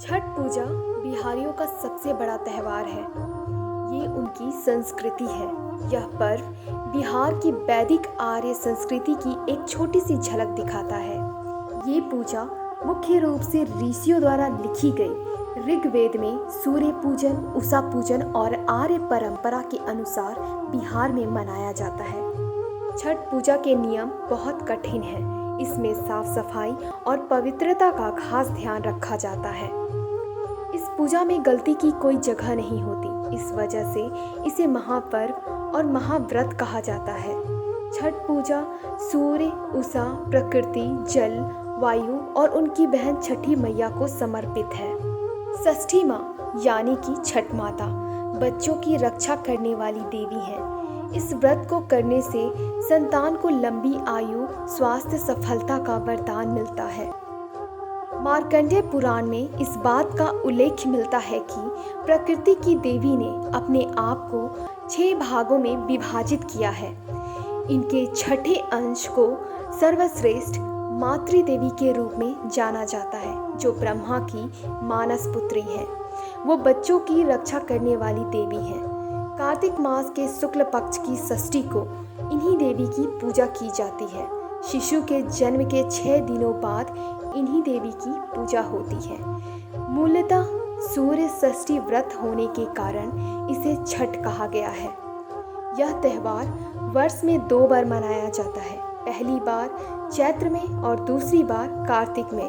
छठ पूजा बिहारियों का सबसे बड़ा त्योहार है। ये उनकी संस्कृति है। यह पर्व बिहार की वैदिक आर्य संस्कृति की एक छोटी सी झलक दिखाता है। ये पूजा मुख्य रूप से ऋषियों द्वारा लिखी गई ऋग्वेद में सूर्य पूजन, उषा पूजन और आर्य परंपरा के अनुसार बिहार में मनाया जाता है। छठ पूजा के नियम बहुत कठिन हैं। इसमें साफ सफाई और पवित्रता का खास ध्यान रखा जाता है। इस पूजा में गलती की कोई जगह नहीं होती। इस वजह से इसे महापर्व और महाव्रत कहा जाता है। छठ पूजा सूर्य, उषा, प्रकृति, जल, वायु और उनकी बहन छठी मैया को समर्पित है। षष्ठी माँ यानी कि छठ माता बच्चों की रक्षा करने वाली देवी है। इस व्रत को करने से संतान को लंबी आयु, स्वास्थ्य, सफलता का वरदान मिलता है। मार्कंडेय पुराण में इस बात का उल्लेख मिलता है कि प्रकृति की देवी ने अपने आप को 6 भागों में विभाजित किया है। इनके छठे अंश को सर्वश्रेष्ठ मातृदेवी के रूप में जाना जाता है, जो ब्रह्मा की मानस पुत्री है। वो बच्चों की रक्षा करने वाली देवी है। कार्तिक मास के शुक्ल पक्ष की षष्ठी को इन्हीं देवी की पूजा की जाती है। शिशु के जन्म के 6 दिनों बाद इन्हीं देवी की पूजा होती है। मूलतः सूर्य षष्ठी व्रत होने के कारण इसे छठ कहा गया है। यह त्योहार वर्ष में 2 बार मनाया जाता है। पहली बार चैत्र में और दूसरी बार कार्तिक में।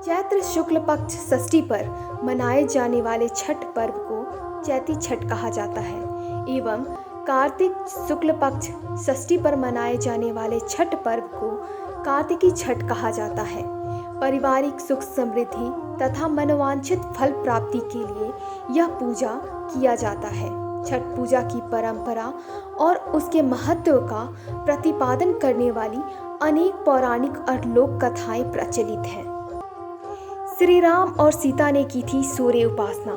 चैत्र शुक्ल पक्ष षष्ठी पर मनाए जाने वाले छठ पर्व को चैती छठ कहा जाता है एवं कार्तिक शुक्ल पक्ष षष्ठी पर मनाए जाने वाले छठ पर्व को कार्तिकी छठ कहा जाता है। पारिवारिक सुख समृद्धि तथा मनोवांछित फल प्राप्ति के लिए यह पूजा किया जाता है। छठ पूजा की परंपरा और उसके महत्व का प्रतिपादन करने वाली अनेक पौराणिक और लोक कथाएं प्रचलित हैं। श्री राम और सीता ने की थी सूर्य उपासना।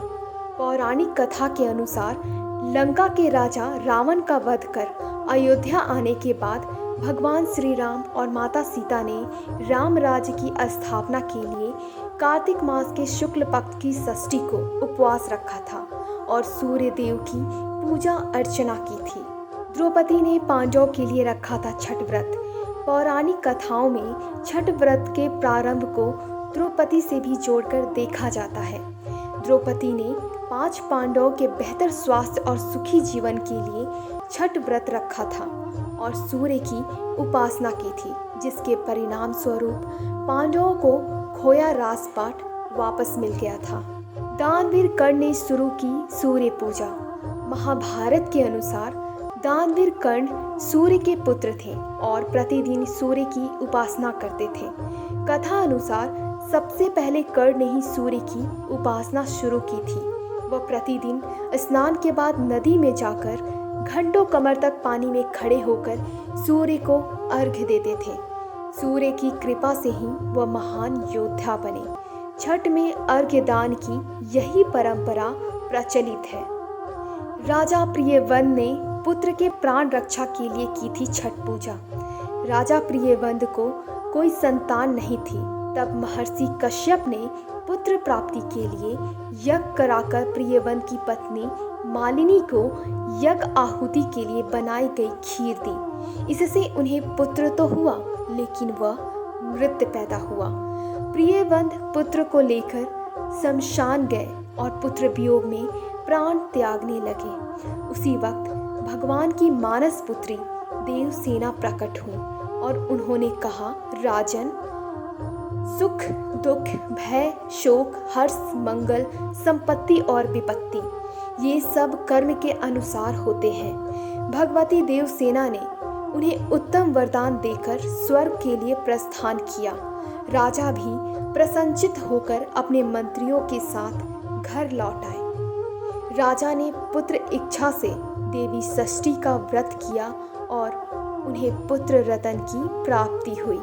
पौराणिक कथा के अनुसार लंका के राजा रावण का वध कर अयोध्या आने के बाद भगवान श्री राम और माता सीता ने राम राज्य की स्थापना के लिए कार्तिक मास के शुक्ल पक्ष की षष्ठी को उपवास रखा था और सूर्य देव की पूजा अर्चना की थी। द्रौपदी ने पांडवों के लिए रखा था छठ व्रत। पौराणिक कथाओं में छठ व्रत के प्रारंभ को द्रौपदी से भी जोड़कर देखा जाता है। द्रौपदी ने 5 पांडवों के बेहतर स्वास्थ्य और सुखी जीवन के लिए छठ व्रत रखा था और सूर्य की उपासना की थी, जिसके परिणाम स्वरूप पांडवों को खोया राजपाट वापस मिल गया था। दानवीर कर्ण ने शुरू की सूर्य पूजा। महाभारत के अनुसार दानवीर कर्ण सूर्य के पुत्र थे और प्रतिदिन सूर्य की उपासना करते थे। कथा अनुसार सबसे पहले कर्ण ने ही सूर्य की उपासना शुरू की थी। वह प्रतिदिन स्नान के बाद नदी में जाकर घंटों कमर तक पानी में खड़े होकर सूर्य को अर्घ्य देते थे। सूर्य की कृपा से ही वह महान योद्धा बने। छठ में अर्घ्य दान की यही परंपरा प्रचलित है। राजा प्रियव्रत ने पुत्र के प्राण रक्षा के लिए की थी छठ पूजा। राजा प्रियव्रत को कोई संतान नहीं थी। तब महर्षि कश्यप ने पुत्र प्राप्ति के लिए यज्ञ कराकर प्रियव्रत की पत्नी मालिनी को यज्ञ आहुति के लिए बनाई गई खीर दी। इससे उन्हें पुत्र तो हुआ, लेकिन वह मृत पैदा हुआ। प्रियव्रत पुत्र को लेकर शमशान गए और पुत्र वियोग में प्राण त्यागने लगे। उसी वक्त भगवान की मानस पुत्री देवसेना प्रकट हुई और उन्होंने कहा, राजन, सुख, दुख, भय, शोक, हर्ष, मंगल, संपत्ति और विपत्ति, ये सब कर्म के अनुसार होते हैं। भगवती देवसेना ने उन्हें उत्तम वरदान देकर स्वर्ग के लिए प्रस्थान किया। राजा भी प्रसन्नचित्त होकर अपने मंत्रियों के साथ घर लौट आए। राजा ने पुत्र इच्छा से देवी षष्ठी का व्रत किया और उन्हें पुत्र रतन की प्राप्ति हुई।